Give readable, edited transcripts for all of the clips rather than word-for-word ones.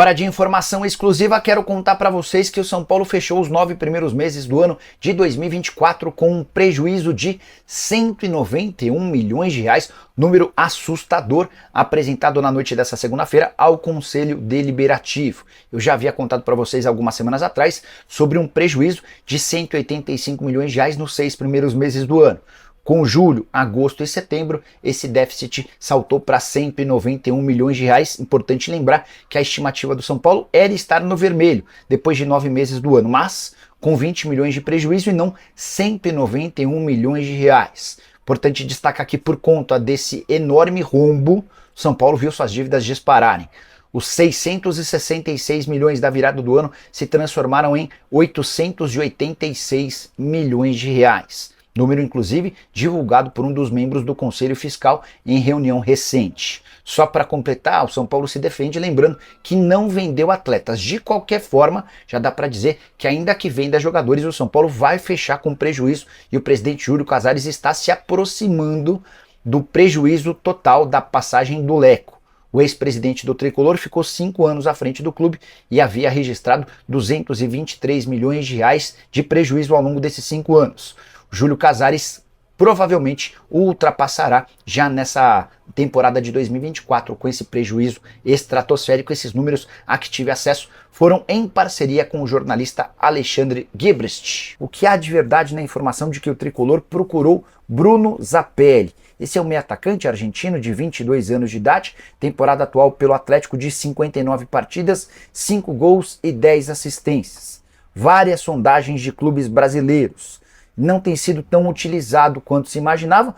Hora de informação exclusiva, quero contar para vocês que o São Paulo fechou os 9 primeiros meses do ano de 2024 com um prejuízo de 191 milhões de reais, número assustador, apresentado na noite dessa segunda-feira ao Conselho Deliberativo. Eu já havia contado para vocês algumas semanas atrás sobre um prejuízo de 185 milhões de reais nos 6 primeiros meses do ano. Com julho, agosto e setembro, esse déficit saltou para 191 milhões de reais. Importante lembrar que a estimativa do São Paulo era estar no vermelho depois de 9 meses do ano, mas com 20 milhões de prejuízo e não 191 milhões de reais. Importante destacar que por conta desse enorme rombo, São Paulo viu suas dívidas dispararem. Os 666 milhões da virada do ano se transformaram em 886 milhões de reais. Número, inclusive, divulgado por um dos membros do Conselho Fiscal em reunião recente. Só para completar, o São Paulo se defende lembrando que não vendeu atletas. De qualquer forma, já dá para dizer que ainda que venda jogadores, o São Paulo vai fechar com prejuízo e o presidente Júlio Casares está se aproximando do prejuízo total da passagem do Leco. O ex-presidente do Tricolor ficou 5 anos à frente do clube e havia registrado 223 milhões de reais de prejuízo ao longo desses 5 anos. Júlio Casares provavelmente o ultrapassará já nessa temporada de 2024 com esse prejuízo estratosférico. Esses números a que tive acesso foram em parceria com o jornalista Alexandre Gebrest. O que há de verdade na informação de que o Tricolor procurou Bruno Zapelli. Esse é um meio-atacante argentino de 22 anos de idade, temporada atual pelo Atlético de 59 partidas, 5 gols e 10 assistências. Várias sondagens de clubes brasileiros. Não tem sido tão utilizado quanto se imaginava,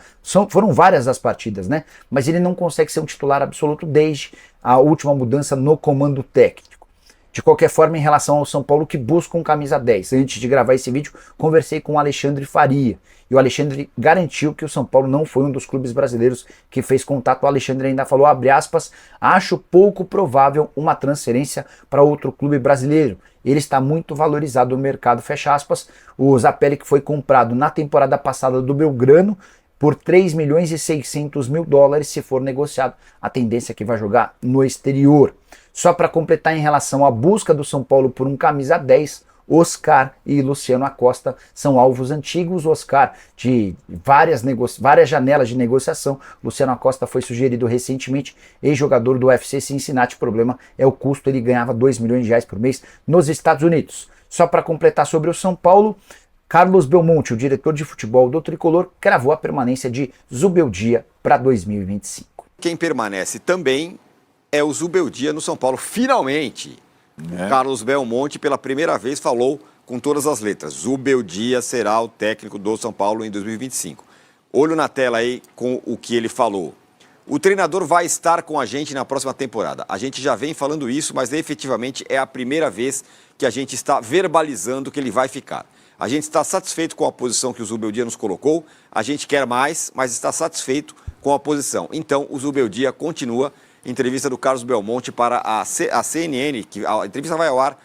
foram várias as partidas, né? Mas ele não consegue ser um titular absoluto desde a última mudança no comando técnico. De qualquer forma, em relação ao São Paulo que busca um camisa 10, antes de gravar esse vídeo, conversei com o Alexandre Faria, e o Alexandre garantiu que o São Paulo não foi um dos clubes brasileiros que fez contato. O Alexandre ainda falou, abre aspas, acho pouco provável uma transferência para outro clube brasileiro. Ele está muito valorizado no mercado, fecha aspas. O Zapelli, que foi comprado na temporada passada do Belgrano por 3 milhões e 600 mil dólares, se for negociado. A tendência é que vai jogar no exterior. Só para completar em relação à busca do São Paulo por um camisa 10, Oscar e Luciano Acosta são alvos antigos. Oscar de várias janelas de negociação. Luciano Acosta foi sugerido recentemente, ex-jogador do UFC Cincinnati. O problema é o custo, ele ganhava 2 milhões de reais por mês nos Estados Unidos. Só para completar sobre o São Paulo, Carlos Belmonte, o diretor de futebol do Tricolor, cravou a permanência de Zubeldia para 2025. Quem permanece também é o Zubeldia no São Paulo, finalmente. Carlos Belmonte, pela primeira vez, falou com todas as letras. Zubeldia será o técnico do São Paulo em 2025. Olho na tela aí com o que ele falou. O treinador vai estar com a gente na próxima temporada. A gente já vem falando isso, mas efetivamente é a primeira vez que a gente está verbalizando que ele vai ficar. A gente está satisfeito com a posição que o Zubeldia nos colocou. A gente quer mais, mas está satisfeito com a posição. Então, o Zubeldia continua. Entrevista do Carlos Belmonte para a CNN, que a entrevista vai ao ar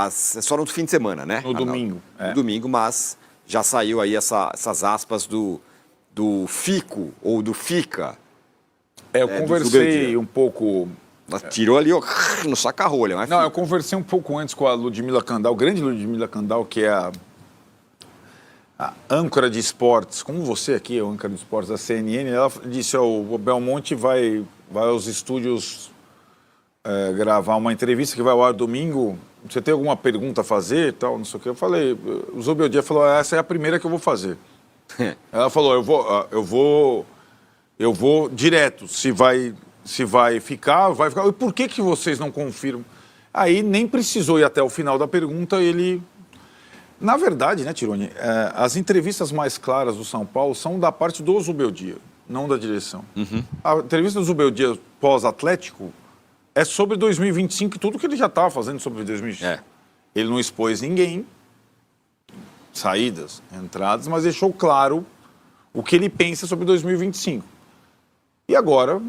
só no fim de semana, né? No domingo. No domingo, mas já saiu aí essas aspas do Fico, ou do Fica. Eu conversei um pouco... Tirou ali, ó, no saca-rolha. Não, eu conversei um pouco antes com a Ludmila Kandal, grande Ludmila Kandal, que é a âncora de esportes, como você aqui é a âncora de esportes da CNN. Ela disse, o Belmonte vai aos estúdios gravar uma entrevista que vai ao ar domingo. Você tem alguma pergunta a fazer, tal, não sei o que. Eu falei, o Zubeldia falou, essa é a primeira que eu vou fazer. Ela falou, eu vou direto, se vai ficar, vai ficar. E por que vocês não confirmam? Aí nem precisou ir até o final da pergunta, ele... Na verdade, né, Tironi, as entrevistas mais claras do São Paulo são da parte do Zubeldia, não da direção. A entrevista do Zubeldia pós-Atlético é sobre 2025 e tudo que ele já estava fazendo sobre 2025. Ele não expôs ninguém, saídas, entradas, mas deixou claro o que ele pensa sobre 2025. E agora,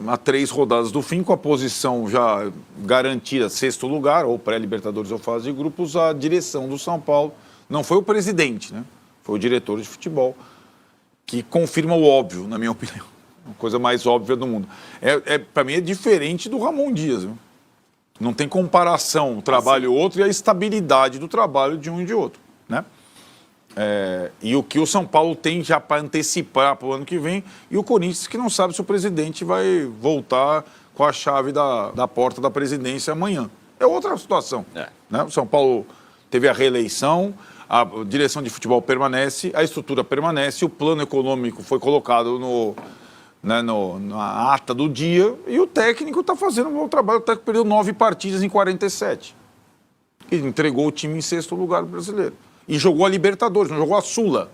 há 3 rodadas do fim, com a posição já garantida, 6º lugar, ou pré-Libertadores ou fase de grupos, a direção do São Paulo, não foi o presidente, né? Foi o diretor de futebol, que confirma o óbvio, na minha opinião. A coisa mais óbvia do mundo. Para mim é diferente do Ramon Dias. Viu? Não tem comparação o trabalho outro e a estabilidade do trabalho de um e de outro, né? E o que o São Paulo tem já para antecipar para o ano que vem, e o Corinthians que não sabe se o presidente vai voltar com a chave da porta da presidência amanhã. É outra situação. Né? O São Paulo teve a reeleição, a direção de futebol permanece, a estrutura permanece, o plano econômico foi colocado na ata do dia, e o técnico está fazendo um bom trabalho. O técnico perdeu 9 partidas em 47. E entregou o time em 6º lugar brasileiro. E jogou a Libertadores, não jogou a Sula.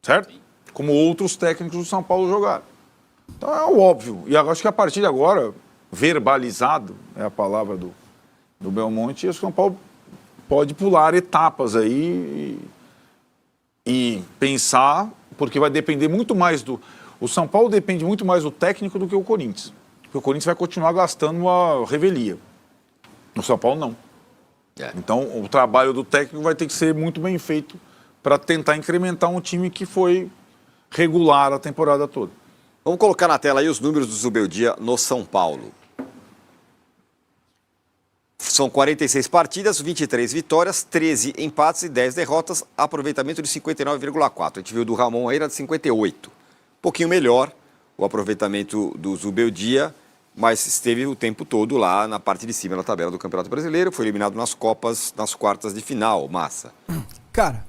Certo? Como outros técnicos do São Paulo jogaram. Então é o óbvio. E acho que a partir de agora, verbalizado, é a palavra do Belmonte, e o São Paulo pode pular etapas aí e pensar, porque vai depender muito mais do... O São Paulo depende muito mais do técnico do que o Corinthians. Porque o Corinthians vai continuar gastando a revelia. O São Paulo não. Então, o trabalho do técnico vai ter que ser muito bem feito para tentar incrementar um time que foi regular a temporada toda. Vamos colocar na tela aí os números do Zubeldia no São Paulo. São 46 partidas, 23 vitórias, 13 empates e 10 derrotas, aproveitamento de 59,4. A gente viu do Ramon aí, era de 58. Um pouquinho melhor o aproveitamento do Zubeldia, mas esteve o tempo todo lá na parte de cima da tabela do Campeonato Brasileiro, foi eliminado nas Copas, nas quartas de final, Massa. Cara,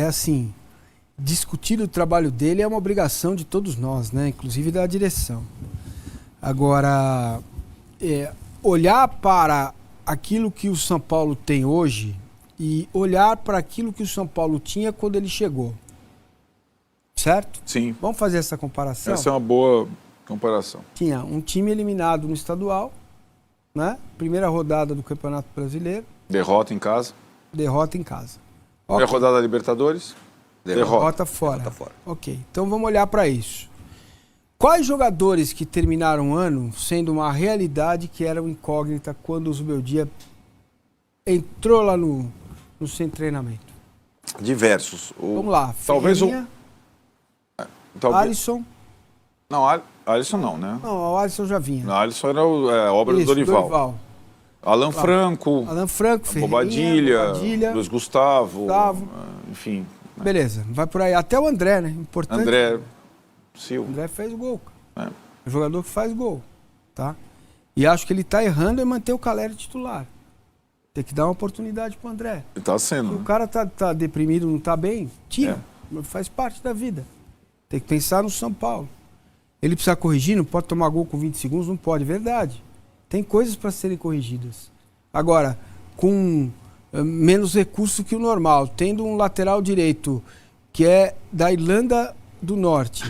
assim, discutir o trabalho dele é uma obrigação de todos nós, né? Inclusive da direção. Agora, olhar para aquilo que o São Paulo tem hoje e olhar para aquilo que o São Paulo tinha quando ele chegou. Certo? Sim. Vamos fazer essa comparação? Essa é uma boa comparação. Tinha um time eliminado no estadual, né? Primeira rodada do Campeonato Brasileiro. Derrota em casa. Derrota em casa. Primeira rodada da Libertadores. Derrota fora. Derrota fora. Ok, então vamos olhar para isso. Quais jogadores que terminaram o ano sendo uma realidade que era uma incógnita quando o Zubeldia entrou lá no centro de treinamento? Diversos. Vamos lá. Talvez Alisson. Não, Alisson não, né? Não, o Alisson já vinha. Não, Alisson era a obra do Dorival. Alan Franco, Bobadilha, Luiz Gustavo, enfim. Beleza, vai por aí. Até o André, né? Importante. André Silva. O André fez o gol. É o jogador que faz gol, tá? E acho que ele tá errando em manter o Caleri titular. Tem que dar uma oportunidade pro André. Ele tá sendo. Se o cara tá deprimido, não tá bem, tira. Faz parte da vida. Tem que pensar no São Paulo. Ele precisa corrigir, não pode tomar gol com 20 segundos, não pode, verdade. Tem coisas para serem corrigidas. Agora, com menos recurso que o normal, tendo um lateral direito que é da Irlanda do Norte,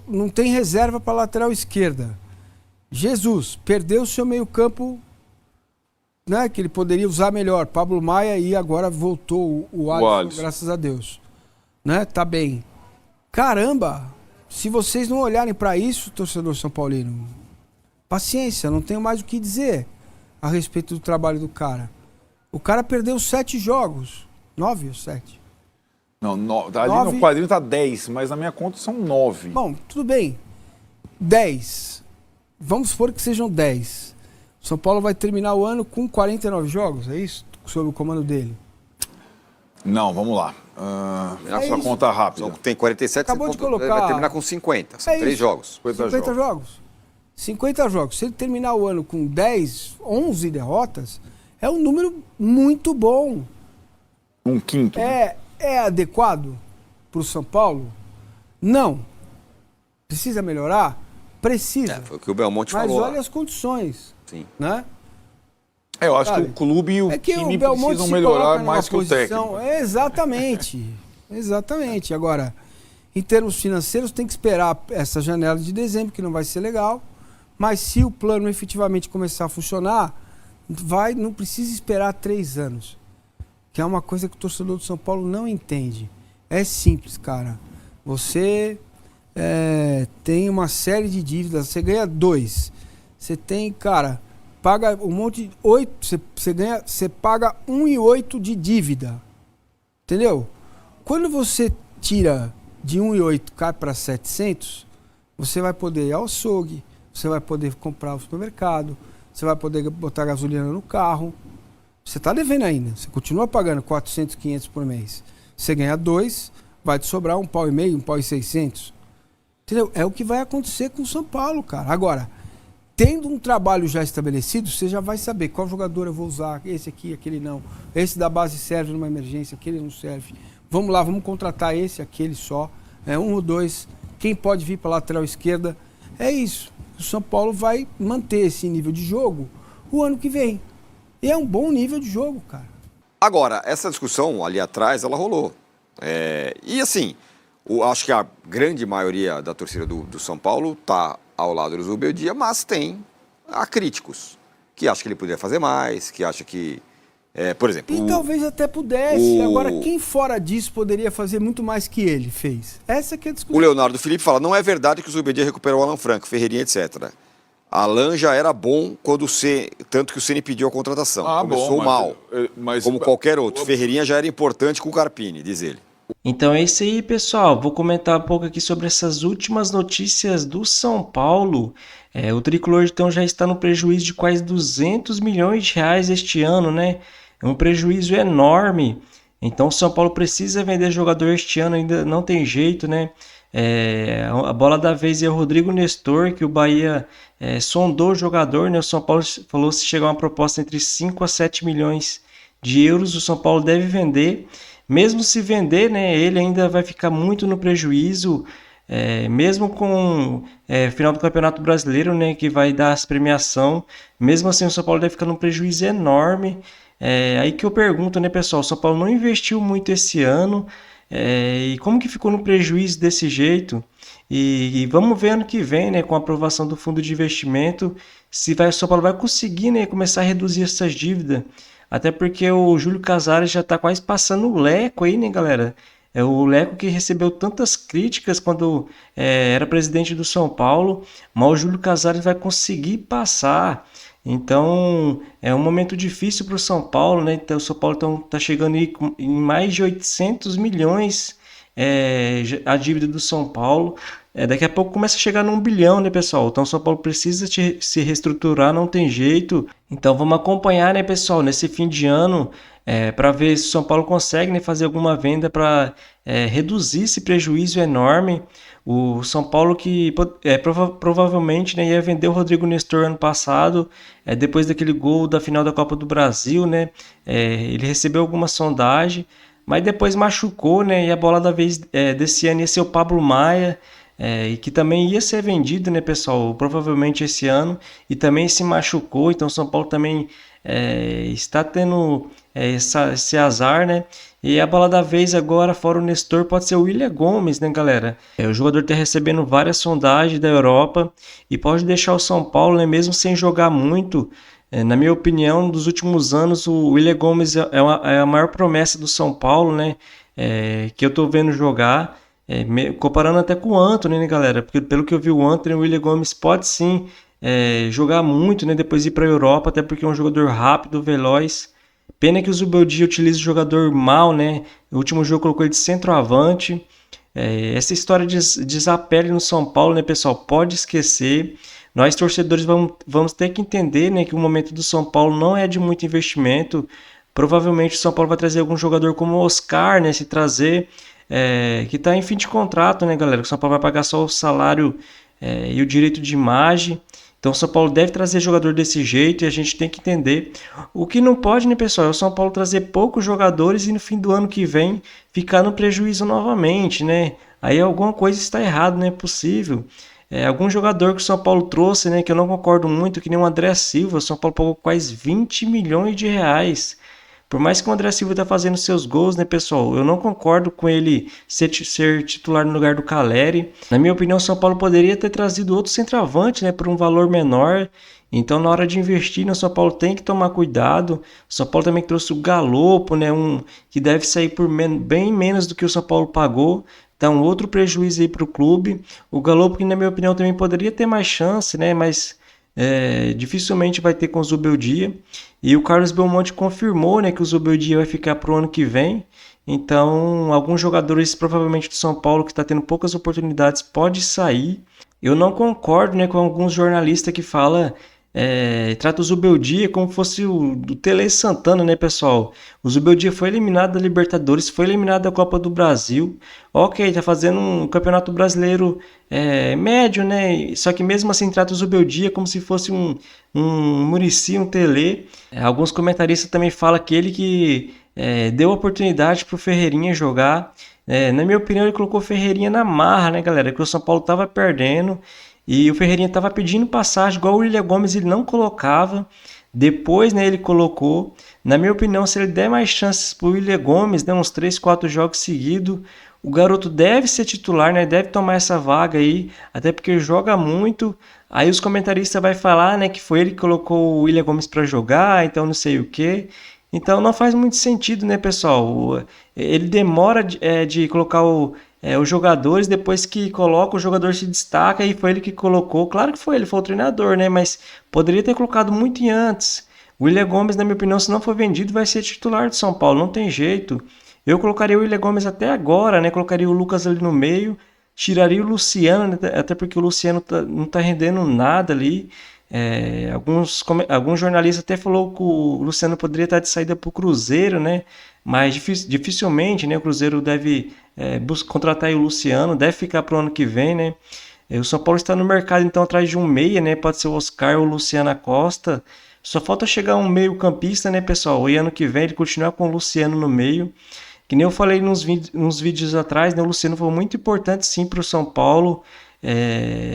não tem reserva para lateral esquerda. Jesus perdeu o seu meio-campo, né, que ele poderia usar melhor. Pablo Maia, e agora voltou o Alisson, graças a Deus. Né? Tá bem. Caramba, se vocês não olharem para isso, torcedor São Paulino, paciência, não tenho mais o que dizer a respeito do trabalho do cara. O cara perdeu 7 jogos. 9 ou 7? Não, ali no quadrinho tá 10, mas na minha conta são 9. Bom, tudo bem. 10. Vamos supor que sejam 10. O São Paulo vai terminar o ano com 49 jogos, é isso? Sob o comando dele. Não, vamos lá. Só conta rápida. Tem 47, acabou de colocar... vai terminar com 50. São 3 jogos. 50 jogos. 50 jogos. Se ele terminar o ano com 10, 11 derrotas, é um número muito bom. Um quinto. É adequado para o São Paulo? Não. Precisa melhorar? Precisa. Foi o que o Belmonte falou. Mas olha as condições. Sim. né? Eu acho que o clube e o time precisam melhorar mais que o técnico. Exatamente. Exatamente. Agora, em termos financeiros, tem que esperar essa janela de dezembro, que não vai ser legal. Mas se o plano efetivamente começar a funcionar, não precisa esperar 3 anos. Que é uma coisa que o torcedor do São Paulo não entende. É simples, cara. Você tem uma série de dívidas, você ganha 2. Você tem, cara, paga um monte de 8, você paga 1,8 de dívida. Entendeu? Quando você tira de 1,8 cai para 700, você vai poder ir ao açougue, você vai poder comprar no supermercado, você vai poder botar gasolina no carro. Você está devendo ainda, você continua pagando 400, 500 por mês. Você ganha 2, vai te sobrar um pau e meio, um pau e 600. Entendeu? É o que vai acontecer com o São Paulo, cara. Agora, tendo um trabalho já estabelecido, você já vai saber qual jogador eu vou usar, esse aqui, aquele não. Esse da base serve numa emergência, aquele não serve. Vamos lá, vamos contratar esse, aquele só. Um ou dois. Quem pode vir para a lateral esquerda? É isso. O São Paulo vai manter esse nível de jogo o ano que vem. E é um bom nível de jogo, cara. Agora, essa discussão ali atrás, ela rolou. E assim, acho que a grande maioria da torcida do São Paulo está ao lado do Zubeldia, mas tem críticos que acham que ele poderia fazer mais, que acham que, por exemplo... E talvez até pudesse. Agora, quem fora disso poderia fazer muito mais que ele fez? Essa que é a discussão. O Leonardo Felipe fala, não é verdade que o Zubeldia recuperou o Alan Franco, Ferreirinha, etc. Alan já era bom quando tanto que o Ceni pediu a contratação. Começou mal, como qualquer outro. Ferreirinha já era importante com o Carpini, diz ele. Então é isso aí, pessoal. Vou comentar um pouco aqui sobre essas últimas notícias do São Paulo. O Tricolor então já está no prejuízo de quase 200 milhões de reais este ano, né? É um prejuízo enorme. Então o São Paulo precisa vender jogador este ano, ainda não tem jeito, né? A bola da vez é o Rodrigo Nestor, que o Bahia sondou o jogador, né? O São Paulo falou se chegar uma proposta entre 5 a 7 milhões de euros, o São Paulo deve vender. Mesmo se vender, né, ele ainda vai ficar muito no prejuízo, mesmo com o final do Campeonato Brasileiro, né, que vai dar as premiação. Mesmo assim, o São Paulo deve ficar num prejuízo enorme. Aí que eu pergunto, né, pessoal, o São Paulo não investiu muito esse ano, e como que ficou no prejuízo desse jeito? E vamos ver ano que vem, né, com a aprovação do fundo de investimento, se o São Paulo vai conseguir, né, começar a reduzir essas dívidas. Até porque o Júlio Casares já está quase passando o Leco aí, né, galera? É o Leco que recebeu tantas críticas quando era presidente do São Paulo, mas o Júlio Casares vai conseguir passar. Então, é um momento difícil para o São Paulo, né? Então, o São Paulo está chegando aí em mais de 800 milhões a dívida do São Paulo. Daqui a pouco começa a chegar num bilhão, né, pessoal? Então, o São Paulo precisa se reestruturar, não tem jeito. Então, vamos acompanhar, né, pessoal, nesse fim de ano, para ver se o São Paulo consegue, né, fazer alguma venda para reduzir esse prejuízo enorme. O São Paulo que provavelmente, né, ia vender o Rodrigo Nestor ano passado, depois daquele gol da final da Copa do Brasil, né? Ele recebeu alguma sondagem, mas depois machucou, né? E a bola da vez desse ano ia ser o Pablo Maia, e que também ia ser vendido, né, pessoal? Provavelmente esse ano, e também se machucou. Então, o São Paulo também está tendo esse azar, né? E a bola da vez agora, fora o Nestor, pode ser o William Gomes, né, galera? O jogador está recebendo várias sondagens da Europa e pode deixar o São Paulo, né, mesmo sem jogar muito. Na minha opinião, nos últimos anos, o William Gomes é a maior promessa do São Paulo, né? Que eu tô vendo jogar, comparando até com o Antony, né, galera? Porque pelo que eu vi, o Antony, o William Gomes pode sim jogar muito, né? Depois ir para a Europa, até porque é um jogador rápido, veloz. Pena que o Zubeldia utiliza o jogador mal, né? No último jogo colocou ele de centroavante. Essa história de desapele no São Paulo, né, pessoal? Pode esquecer. Nós, torcedores, vamos ter que entender, né, que o momento do São Paulo não é de muito investimento. Provavelmente o São Paulo vai trazer algum jogador como o Oscar, né? Se trazer, que está em fim de contrato, né, galera? O São Paulo vai pagar só o salário e o direito de imagem. Então o São Paulo deve trazer jogador desse jeito e a gente tem que entender. O que não pode, né, pessoal, é o São Paulo trazer poucos jogadores e no fim do ano que vem ficar no prejuízo novamente, né? Aí alguma coisa está errada, não é possível. Algum jogador que o São Paulo trouxe, né, que eu não concordo muito, que nem o André Silva, o São Paulo pagou quase 20 milhões de reais. Por mais que o André Silva está fazendo seus gols, né, pessoal? Eu não concordo com ele ser titular no lugar do Caleri. Na minha opinião, o São Paulo poderia ter trazido outro centroavante, né, por um valor menor. Então, na hora de investir, o São Paulo tem que tomar cuidado. O São Paulo também trouxe o Galopo, né, que deve sair por bem menos do que o São Paulo pagou. Dá um outro prejuízo aí para o clube. O Galopo, que na minha opinião também poderia ter mais chance, né, mas dificilmente vai ter com o Zubeldia. E o Carlos Belmonte confirmou, né, que o Zubeldia vai ficar para o ano que vem. Então, alguns jogadores, provavelmente do São Paulo, que está tendo poucas oportunidades, pode sair. Eu não concordo, né, com alguns jornalistas que falam, trata o Zubeldia como fosse o Tele Santana, né, pessoal? O Zubeldia foi eliminado da Libertadores, foi eliminado da Copa do Brasil. Ok, tá fazendo um campeonato brasileiro médio, né? Só que mesmo assim trata o Zubeldia como se fosse um Muricy, um Tele. Alguns comentaristas também falam que ele que deu oportunidade pro Ferreirinha jogar. Na minha opinião, ele colocou o Ferreirinha na marra, né, galera? Que o São Paulo tava perdendo e o Ferreirinha tava pedindo passagem, igual o William Gomes ele não colocava. Depois, né, ele colocou. Na minha opinião, se ele der mais chances pro William Gomes, né, uns 3, 4 jogos seguidos, o garoto deve ser titular, né? Deve tomar essa vaga aí, até porque joga muito. Aí os comentaristas vai falar, né, que foi ele que colocou o William Gomes para jogar, então não sei o quê. Então não faz muito sentido, né, pessoal? Ele demora de colocar os jogadores, depois que coloca, o jogador se destaca e foi ele que colocou. Claro que foi ele, foi o treinador, né? Mas poderia ter colocado muito antes. O William Gomes, na minha opinião, se não for vendido, vai ser titular de São Paulo, não tem jeito. Eu colocaria o William Gomes até agora, né? Colocaria o Lucas ali no meio, tiraria o Luciano, né? Até porque o Luciano não tá rendendo nada ali. Alguns jornalistas até falou que o Luciano poderia estar de saída para o Cruzeiro, né? Mas dificilmente, né? O Cruzeiro deve contratar aí o Luciano, deve ficar para o ano que vem, né? O São Paulo está no mercado então atrás de um meia, né? Pode ser o Oscar ou o Luciano Costa. Só falta chegar um meio campista, né, pessoal? E ano que vem ele continuar com o Luciano no meio. Que nem eu falei nos vídeos atrás, né? O Luciano foi muito importante sim para o São Paulo.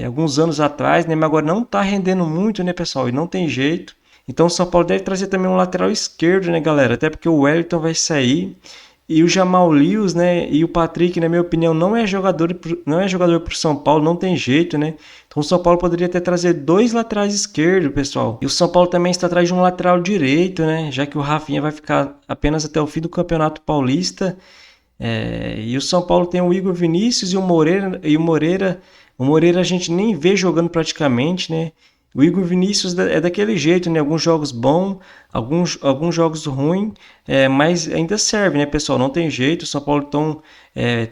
Alguns anos atrás, né? Mas agora não tá rendendo muito, né, pessoal? E não tem jeito. Então o São Paulo deve trazer também um lateral esquerdo, né, galera? Até porque o Wellington vai sair. E o Jamal Lewis, né? E o Patrick, na minha opinião, não é jogador pro São Paulo, não tem jeito, né? Então o São Paulo poderia até trazer 2 laterais esquerdos, pessoal. E o São Paulo também está atrás de um lateral direito, né? Já que o Rafinha vai ficar apenas até o fim do Campeonato Paulista. E o São Paulo tem o Igor Vinícius e o Moreira. O Moreira a gente nem vê jogando praticamente, né? O Igor Vinícius é daquele jeito, né? Alguns jogos bons, alguns jogos ruins, mas ainda serve, né, pessoal? Não tem jeito. O São Paulo então,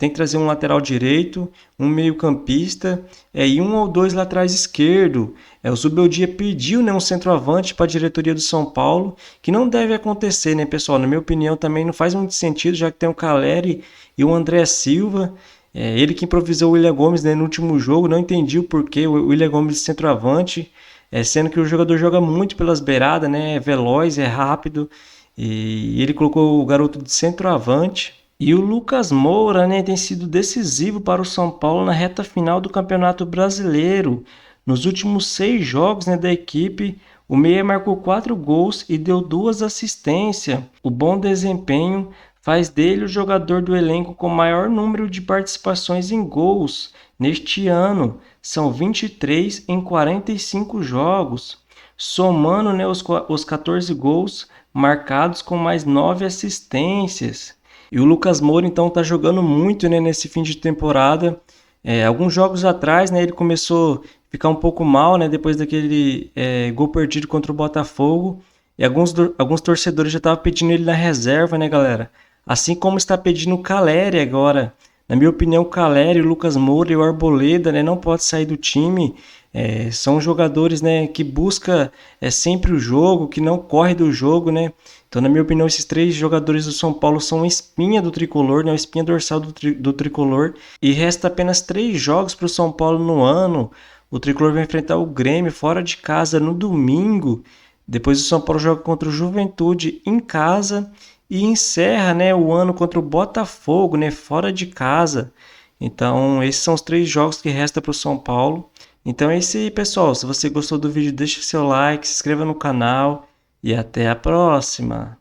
tem que trazer um lateral direito, um meio-campista e 1 ou 2 laterais esquerdo. O Zubeldia pediu, né, um centroavante para a diretoria do São Paulo, que não deve acontecer, né, pessoal? Na minha opinião também não faz muito sentido, já que tem o Caleri e o André Silva. Ele que improvisou o William Gomes, né, no último jogo, não entendi o porquê o William Gomes de centroavante, sendo que o jogador joga muito pelas beiradas, né, é veloz, é rápido, e ele colocou o garoto de centroavante. E o Lucas Moura, né, tem sido decisivo para o São Paulo na reta final do Campeonato Brasileiro. Nos últimos 6 jogos, né, da equipe, o meia marcou 4 gols e deu 2 assistências. O bom desempenho faz dele o jogador do elenco com maior número de participações em gols neste ano. São 23 em 45 jogos, somando, né, os 14 gols marcados com mais 9 assistências. E o Lucas Moura então está jogando muito, né, nesse fim de temporada. Alguns jogos atrás, né, ele começou a ficar um pouco mal, né, depois daquele gol perdido contra o Botafogo. E alguns torcedores já estavam pedindo ele na reserva, né, galera? Assim como está pedindo o Caleri agora. Na minha opinião, o Caleri, o Lucas Moura e o Arboleda, né, não pode sair do time. São jogadores, né, que buscam sempre o jogo, que não corre do jogo, né? Então, na minha opinião, esses 3 jogadores do São Paulo são a espinha do tricolor, né, a espinha dorsal do tricolor. E resta apenas 3 jogos para o São Paulo no ano. O tricolor vai enfrentar o Grêmio fora de casa no domingo. Depois o São Paulo joga contra o Juventude em casa. E encerra, né, o ano contra o Botafogo, né, fora de casa. Então, esses são os 3 jogos que restam para o São Paulo. Então é isso aí, pessoal. Se você gostou do vídeo, deixa seu like, se inscreva no canal e até a próxima.